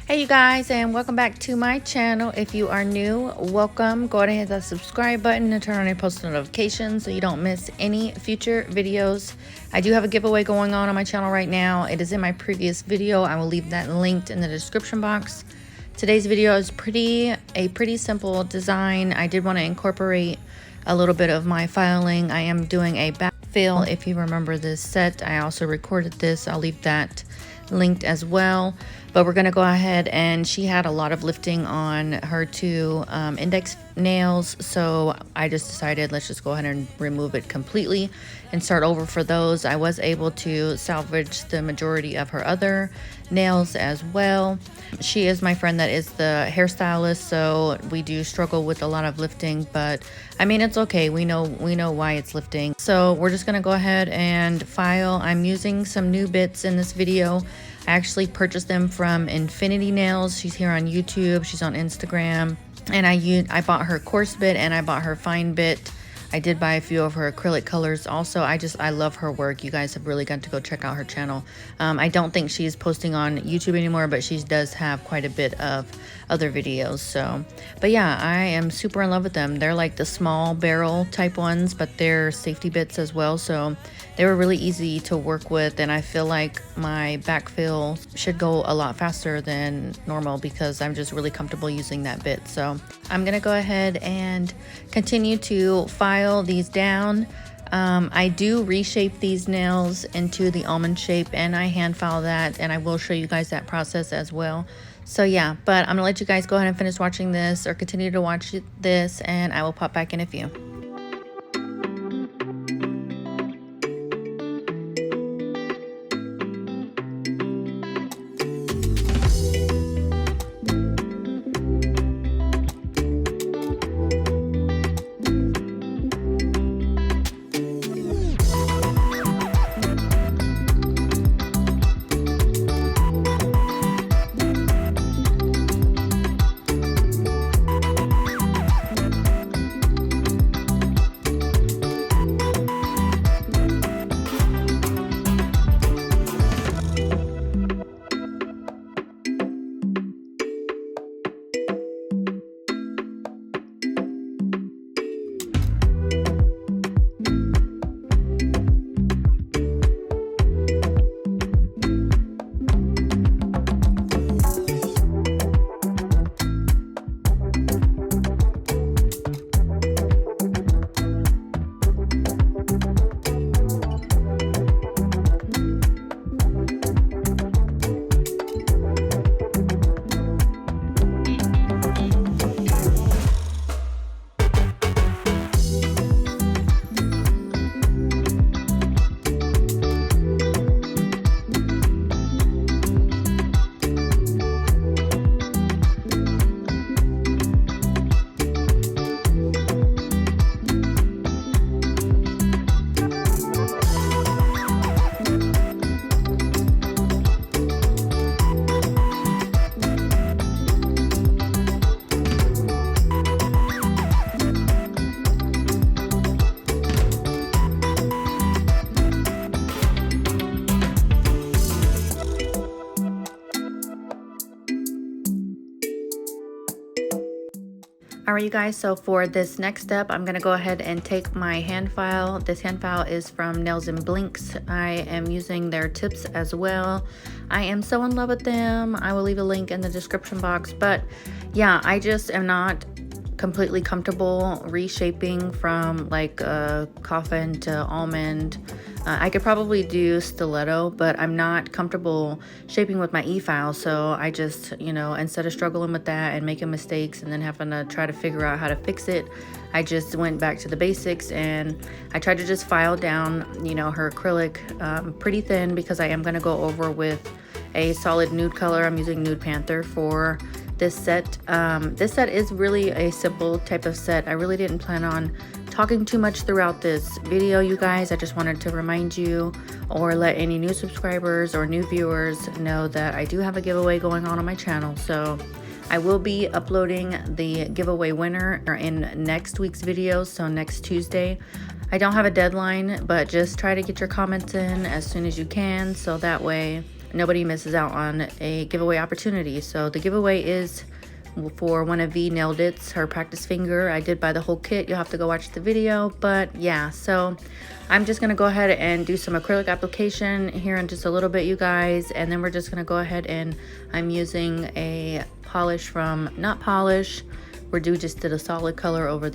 Hey you guys, and welcome back to my channel. If you are new, welcome. Go ahead and hit that subscribe button and turn on your post notifications so you don't miss any future videos. I do have a giveaway going on my channel right now. It is in my previous video. I will leave that linked in the description box. Today's video is a pretty simple design. I did want to incorporate a little bit of my filing. I am doing a backfill. If you remember this set, I also recorded this. I'll leave that linked as well. But we're gonna go ahead, and she had a lot of lifting on her two index nails, so I just decided let's just go ahead and remove it completely and start over for those. I was able to salvage the majority of her other nails as well. She is my friend that is the hairstylist, so we do struggle with a lot of lifting, but I mean, it's okay. We know why it's lifting. So we're just gonna go ahead and file. I'm using some new bits in this video. I actually purchased them from Infinity Nails. She's here on YouTube. She's on Instagram. And I bought her coarse bit and I bought her fine bit. I did buy a few of her acrylic colors also. I love her work. You guys have really got to go check out her channel. I don't think she's posting on YouTube anymore, but she does have quite a bit of other videos. So, but yeah, I am super in love with them. They're like the small barrel type ones, but they're safety bits as well. So they were really easy to work with, and I feel like my backfill should go a lot faster than normal because I'm just really comfortable using that bit. So I'm gonna go ahead and continue to file these down. I do reshape these nails into the almond shape, and I hand file that, and I will show you guys that process as well. So yeah, but I'm gonna let you guys go ahead and finish watching this, or continue to watch this, and I will pop back in a few. Alright you guys, so for this next step, I'm going to go ahead and take my hand file. This hand file is from Nails and Blinks. I am using their tips as well. I am so in love with them. I will leave a link in the description box. But yeah, I just am not completely comfortable reshaping from like a coffin to almond. I could probably do stiletto, but I'm not comfortable shaping with my e-file. So I just, you know, instead of struggling with that and making mistakes and then having to try to figure out how to fix it, I just went back to the basics and I tried to just file down, you know, her acrylic pretty thin because I am going to go over with a solid nude color. I'm using Nude Panther for this set. This set is really a simple type of set. I really didn't plan on talking too much throughout this video, you guys. I just wanted to remind you or let any new subscribers or new viewers know that I do have a giveaway going on my channel. So I will be uploading the giveaway winner in next week's video, so next Tuesday. I don't have a deadline, but just try to get your comments in as soon as you can, so that way nobody misses out on a giveaway opportunity. So the giveaway is for one of V Nailed It's, her practice finger. I did buy the whole kit. You'll have to go watch the video, but yeah, so I'm just gonna go ahead and do some acrylic application here in just a little bit, you guys, and then we're just gonna go ahead and I'm using a polish from Not Polish. Just did a solid color over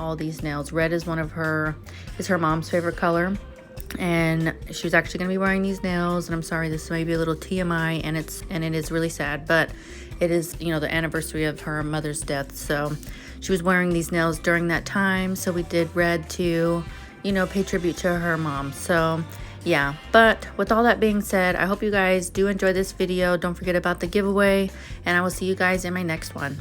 all these nails. Red is her mom's favorite color, and she's actually gonna be wearing these nails. And I'm sorry, this may be a little TMI, and it is really sad, but it is, you know, the anniversary of her mother's death, so she was wearing these nails during that time. So we did red to, you know, pay tribute to her mom. So yeah, but with all that being said, I hope you guys do enjoy this video. Don't forget about the giveaway, and I will see you guys in my next one.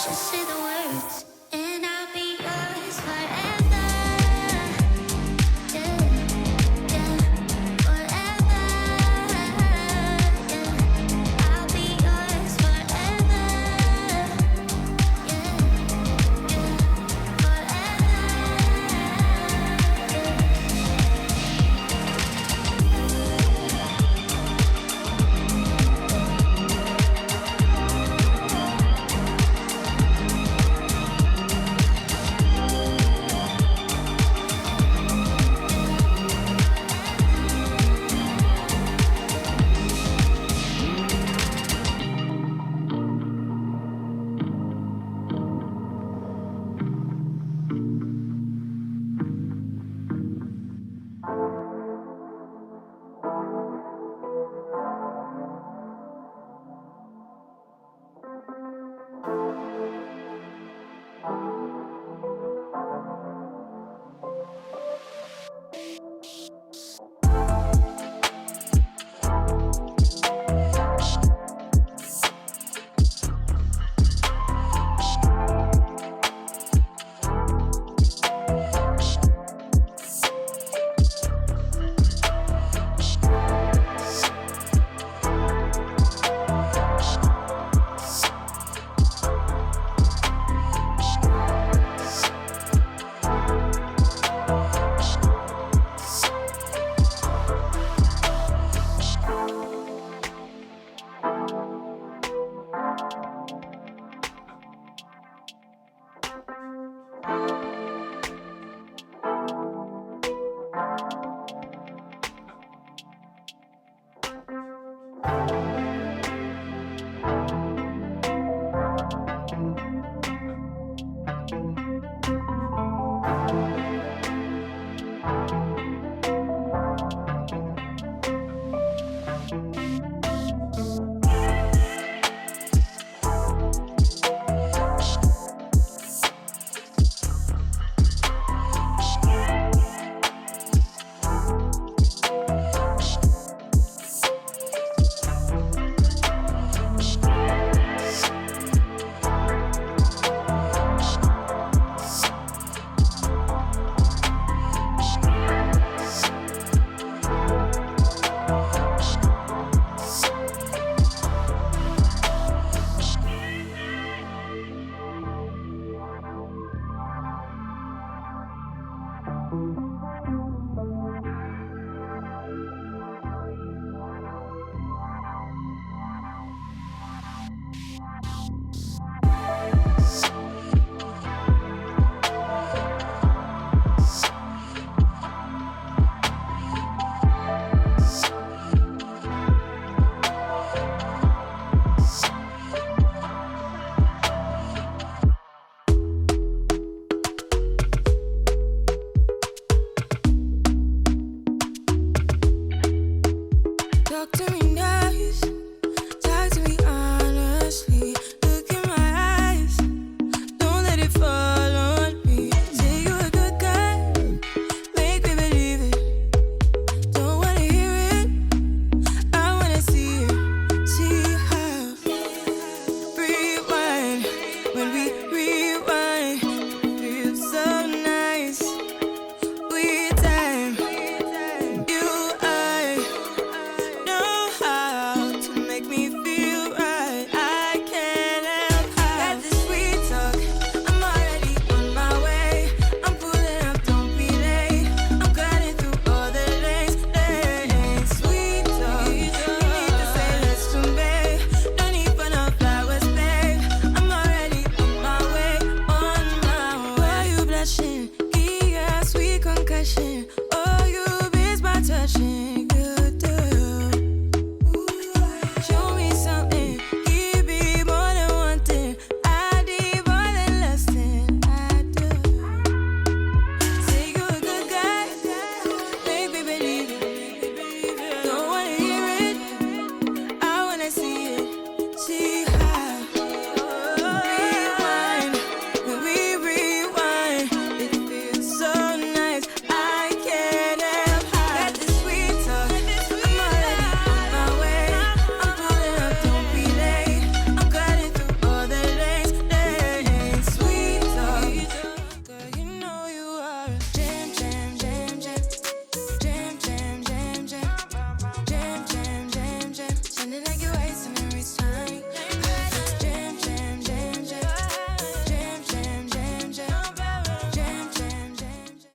Just say the words, and I'll be yours forever. Yeah, yeah, forever. Yeah, I'll be yours forever. Yeah, yeah, Thank you.